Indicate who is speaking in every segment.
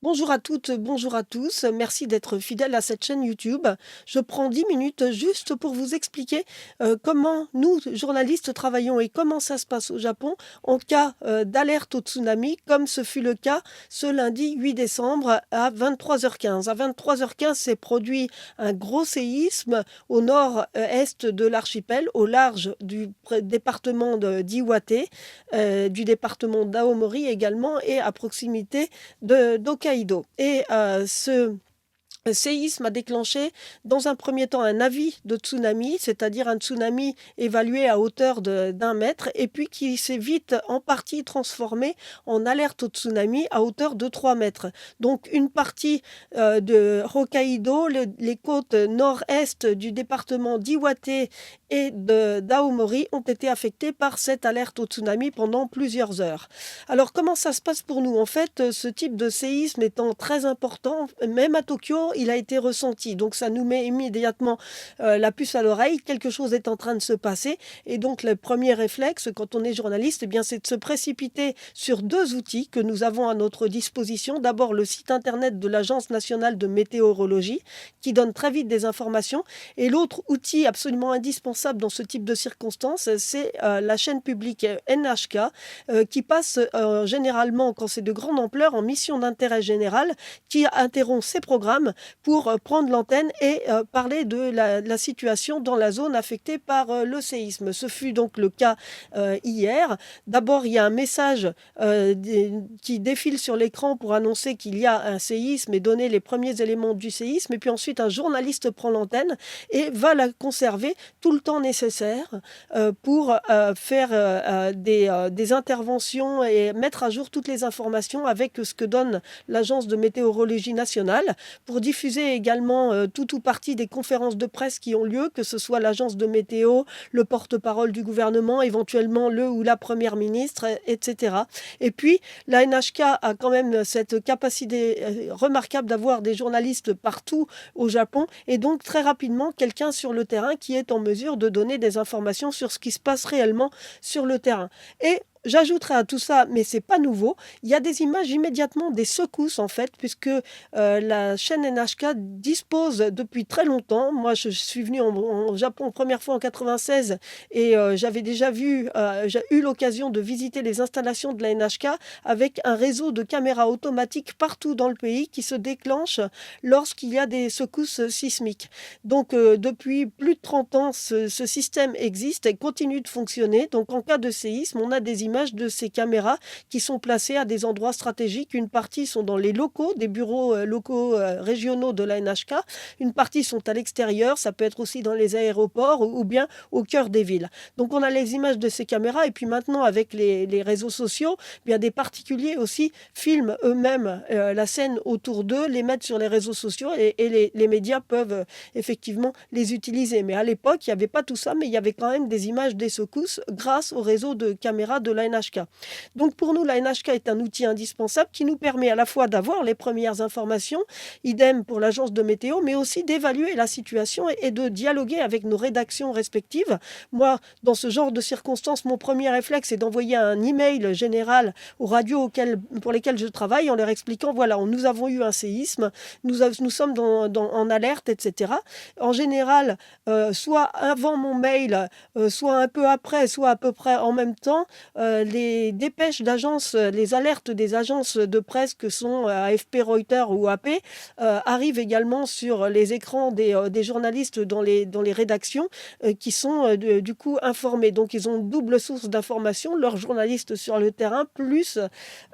Speaker 1: Bonjour à toutes, bonjour à tous. Merci d'être fidèles à cette chaîne YouTube. Je prends 10 minutes juste pour vous expliquer comment nous, journalistes, travaillons et comment ça se passe au Japon en cas d'alerte au tsunami, comme ce fut le cas ce lundi 8 décembre à 23h15. À 23h15, s'est produit un gros séisme au nord-est de l'archipel, au large du département d'Iwate, du département d'Aomori également, et à proximité d'Hokkaido. Et ce séisme a déclenché dans un premier temps un avis de tsunami, c'est-à-dire un tsunami évalué à hauteur d'1 mètre, et puis qui s'est vite en partie transformé en alerte au tsunami à hauteur de 3 mètres. Donc une partie de Hokkaido, les côtes nord-est du département d'Iwate et d'Aomori ont été affectées par cette alerte au tsunami pendant plusieurs heures. Alors comment ça se passe pour nous? En fait, ce type de séisme étant très important, même à Tokyo, il a été ressenti. Donc ça nous met immédiatement la puce à l'oreille, quelque chose est en train de se passer. Et donc le premier réflexe quand on est journaliste, eh bien, c'est de se précipiter sur deux outils que nous avons à notre disposition. D'abord le site internet de l'Agence nationale de météorologie qui donne très vite des informations. Et l'autre outil absolument indispensable dans ce type de circonstances, c'est la chaîne publique NHK qui passe généralement, quand c'est de grande ampleur, en mission d'intérêt général, qui interrompt ses programmes pour prendre l'antenne et parler de la situation dans la zone affectée par le séisme. Ce fut donc le cas hier. D'abord, il y a un message qui défile sur l'écran pour annoncer qu'il y a un séisme et donner les premiers éléments du séisme. Et puis ensuite, un journaliste prend l'antenne et va la conserver tout le temps nécessaire pour faire des interventions et mettre à jour toutes les informations avec ce que donne l'Agence de météorologie nationale, pour diffuser également tout ou partie des conférences de presse qui ont lieu, que ce soit l'agence de météo, le porte-parole du gouvernement, éventuellement le ou la première ministre, etc. Et puis, la NHK a quand même cette capacité remarquable d'avoir des journalistes partout au Japon, et donc très rapidement quelqu'un sur le terrain qui est en mesure de donner des informations sur ce qui se passe réellement sur le terrain. Et j'ajouterai à tout ça, mais c'est pas nouveau, il y a des images immédiatement des secousses en fait, puisque la chaîne NHK dispose depuis très longtemps. Moi, je suis venue en Japon première fois en 96 et j'avais déjà j'ai eu l'occasion de visiter les installations de la NHK avec un réseau de caméras automatiques partout dans le pays qui se déclenche lorsqu'il y a des secousses sismiques. Donc, depuis plus de 30 ans, ce système existe et continue de fonctionner. Donc, en cas de séisme, on a des images de ces caméras qui sont placées à des endroits stratégiques. Une partie sont dans les locaux, des bureaux locaux régionaux de la NHK. Une partie sont à l'extérieur, ça peut être aussi dans les aéroports ou bien au cœur des villes. Donc on a les images de ces caméras, et puis maintenant avec les réseaux sociaux, eh bien des particuliers aussi filment eux-mêmes la scène autour d'eux, les mettent sur les réseaux sociaux, et les médias peuvent effectivement les utiliser. Mais à l'époque, il n'y avait pas tout ça, mais il y avait quand même des images des secousses grâce au réseau de caméras de la NHK. Donc pour nous, la NHK est un outil indispensable qui nous permet à la fois d'avoir les premières informations, idem pour l'agence de météo, mais aussi d'évaluer la situation et de dialoguer avec nos rédactions respectives. Moi, dans ce genre de circonstances, mon premier réflexe est d'envoyer un email général aux radios pour lesquelles je travaille, en leur expliquant, voilà, nous avons eu un séisme, nous sommes en alerte, etc. En général, soit avant mon mail, soit un peu après, soit à peu près en même temps, les dépêches d'agences, les alertes des agences de presse que sont AFP, Reuters ou AP arrivent également sur les écrans des journalistes dans les rédactions qui sont du coup informés. Donc ils ont une double source d'information, leurs journalistes sur le terrain plus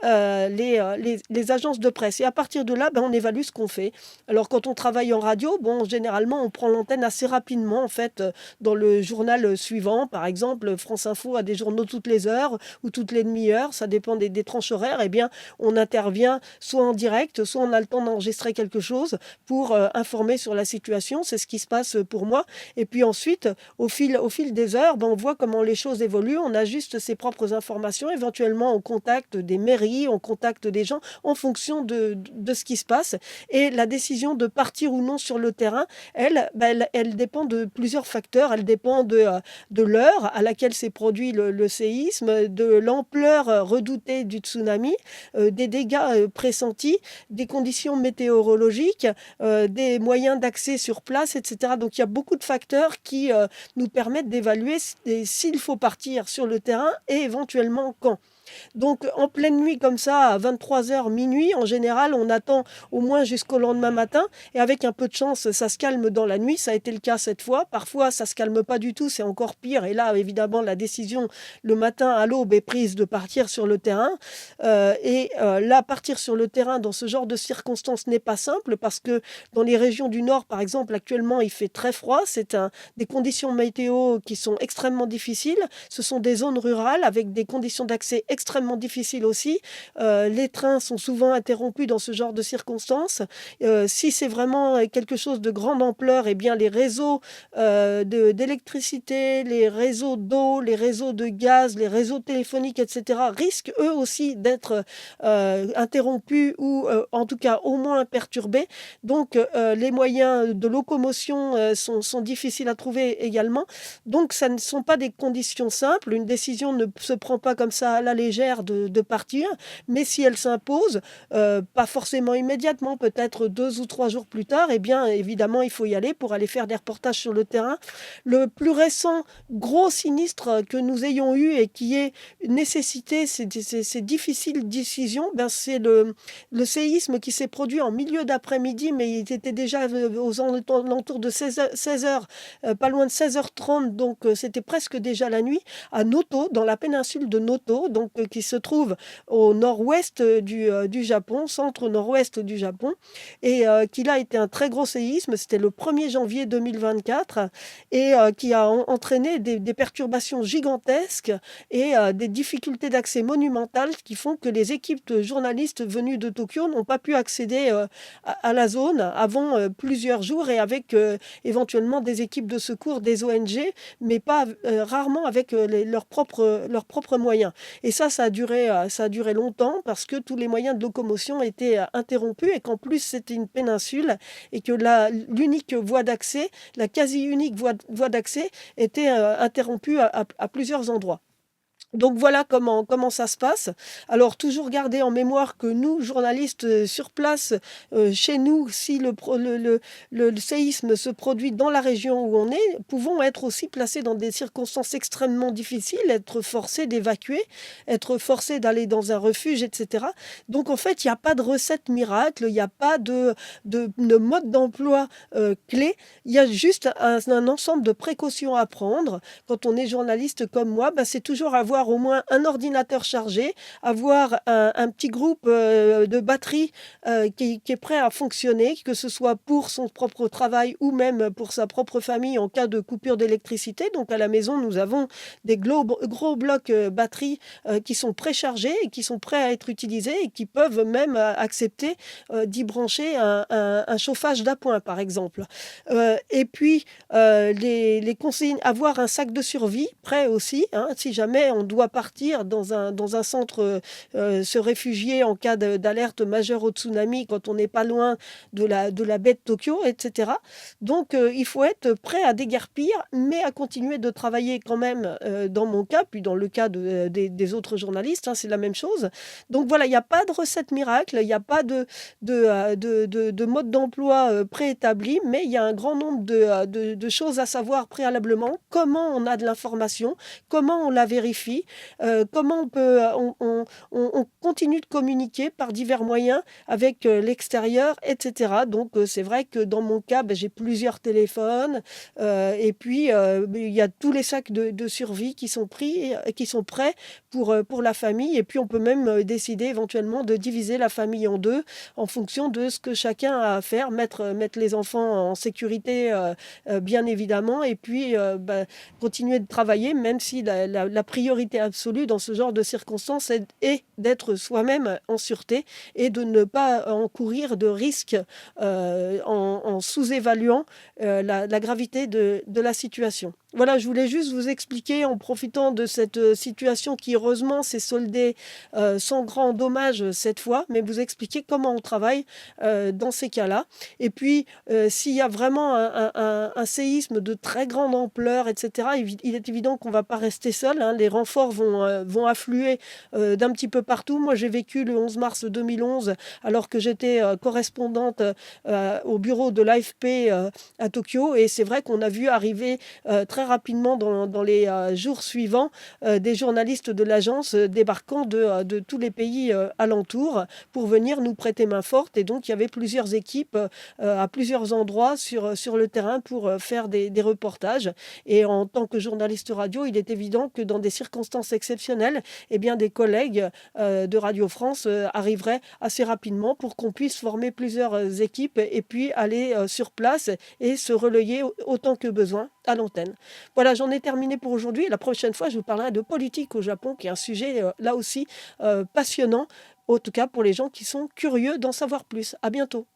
Speaker 1: les agences de presse. Et à partir de là, on évalue ce qu'on fait. Alors quand on travaille en radio, généralement on prend l'antenne assez rapidement en fait dans le journal suivant. Par exemple, France Info a des journaux toutes les heures ou toutes les demi-heures, ça dépend des tranches horaires. Eh bien, on intervient soit en direct, soit on a le temps d'enregistrer quelque chose pour informer sur la situation. C'est ce qui se passe pour moi. Et puis ensuite, au fil des heures, on voit comment les choses évoluent. On ajuste ses propres informations. Éventuellement, on contacte des mairies, on contacte des gens en fonction de ce qui se passe. Et la décision de partir ou non sur le terrain, elle dépend de plusieurs facteurs. Elle dépend de l'heure à laquelle s'est produit le séisme, de l'ampleur redoutée du tsunami, des dégâts pressentis, des conditions météorologiques, des moyens d'accès sur place, etc. Donc il y a beaucoup de facteurs qui nous permettent d'évaluer s'il faut partir sur le terrain et éventuellement quand. Donc, en pleine nuit comme ça, à 23 heures minuit, en général, on attend au moins jusqu'au lendemain matin. Et avec un peu de chance, ça se calme dans la nuit. Ça a été le cas cette fois. Parfois, ça se calme pas du tout. C'est encore pire. Et là, évidemment, la décision le matin à l'aube est prise de partir sur le terrain. Là, partir sur le terrain dans ce genre de circonstances n'est pas simple parce que dans les régions du Nord, par exemple, actuellement, il fait très froid. Des conditions météo qui sont extrêmement difficiles. Ce sont des zones rurales avec des conditions d'accès extrêmement difficiles aussi. Les trains sont souvent interrompus dans ce genre de circonstances. Si c'est vraiment quelque chose de grande ampleur, eh bien les réseaux d'électricité, les réseaux d'eau, les réseaux de gaz, les réseaux téléphoniques, etc., risquent eux aussi d'être interrompus ou en tout cas au moins perturbés. Donc les moyens de locomotion sont difficiles à trouver également. Donc ça ne sont pas des conditions simples. Une décision ne se prend pas comme ça à la légère de partir, mais si elle s'impose, pas forcément immédiatement, peut-être 2 ou 3 jours plus tard, eh bien évidemment il faut y aller pour aller faire des reportages sur le terrain. Le plus récent gros sinistre que nous ayons eu et qui est nécessité ces difficiles décisions, ben, c'est le séisme qui s'est produit en milieu d'après-midi, mais il était déjà aux alentours de 16 heures, pas loin de 16h30, donc c'était presque déjà la nuit, à Noto, dans la péninsule de Noto, donc, qui se trouve au nord-ouest du Japon, centre-nord-ouest du Japon, et qui là été un très gros séisme. C'était le 1er janvier 2024 et qui a entraîné des perturbations gigantesques et des difficultés d'accès monumentales qui font que les équipes de journalistes venus de Tokyo n'ont pas pu accéder à la zone avant plusieurs jours et avec éventuellement des équipes de secours, des ONG, mais pas rarement avec leurs propres moyens. Et ça a duré longtemps parce que tous les moyens de locomotion étaient interrompus et qu'en plus c'était une péninsule et que l'unique voie d'accès, la quasi-unique voie d'accès était interrompue à plusieurs endroits. Donc voilà comment ça se passe. Alors toujours garder en mémoire que nous, journalistes sur place, chez nous, si le séisme se produit dans la région où on est, pouvons être aussi placés dans des circonstances extrêmement difficiles, être forcés d'évacuer, être forcés d'aller dans un refuge, etc. Donc en fait, il n'y a pas de recette miracle, il n'y a pas de mode d'emploi clé, il y a juste un ensemble de précautions à prendre. Quand on est journaliste comme moi, ben, c'est toujours avoir au moins un ordinateur chargé, avoir un petit groupe de batterie qui est prêt à fonctionner, que ce soit pour son propre travail ou même pour sa propre famille en cas de coupure d'électricité. Donc à la maison, nous avons des gros blocs batterie qui sont préchargés et qui sont prêts à être utilisés et qui peuvent même accepter d'y brancher un chauffage d'appoint, par exemple. Et puis, les consignes, avoir un sac de survie prêt aussi, hein, si jamais on doit partir dans un centre, se réfugier en cas d'alerte majeure au tsunami quand on n'est pas loin de la baie de Tokyo, etc. Donc, il faut être prêt à déguerpir, mais à continuer de travailler quand même, dans mon cas, puis dans le cas des autres journalistes, hein, c'est la même chose. Donc voilà, il n'y a pas de recette miracle, il n'y a pas de mode d'emploi préétabli, mais il y a un grand nombre de choses à savoir préalablement. Comment on a de l'information, comment on la vérifie, comment on continue de communiquer par divers moyens avec l'extérieur, etc. Donc c'est vrai que dans mon cas, j'ai plusieurs téléphones et puis il y a tous les sacs de survie qui sont pris, qui sont prêts pour la famille. Et puis on peut même décider éventuellement de diviser la famille en deux en fonction de ce que chacun a à faire, mettre les enfants en sécurité, bien évidemment, et puis continuer de travailler, même si la priorité absolue dans ce genre de circonstances est d'être soi-même en sûreté et de ne pas encourir de risques en sous-évaluant la gravité de la situation. Voilà, je voulais juste vous expliquer en profitant de cette, situation qui heureusement s'est soldée, sans grand dommage, cette fois, mais vous expliquer comment on travaille, dans ces cas-là et puis, s'il y a vraiment un séisme de très grande ampleur et cetera, il est évident qu'on ne va pas rester seul, hein. Les renforts vont affluer, d'un petit peu partout. Moi, j'ai vécu le 11 mars 2011 alors que j'étais, correspondante, au bureau de l'AFP, à Tokyo et c'est vrai qu'on a vu arriver très rapidement dans les jours suivants des journalistes de l'agence débarquant de tous les pays alentours pour venir nous prêter main forte. Et donc, il y avait plusieurs équipes à plusieurs endroits sur le terrain pour faire des reportages. Et en tant que journaliste radio, il est évident que dans des circonstances exceptionnelles, eh bien, des collègues de Radio France arriveraient assez rapidement pour qu'on puisse former plusieurs équipes et puis aller sur place et se relayer autant que besoin à l'antenne. Voilà, j'en ai terminé pour aujourd'hui. La prochaine fois, je vous parlerai de politique au Japon, qui est un sujet là aussi passionnant, en tout cas pour les gens qui sont curieux d'en savoir plus. À bientôt.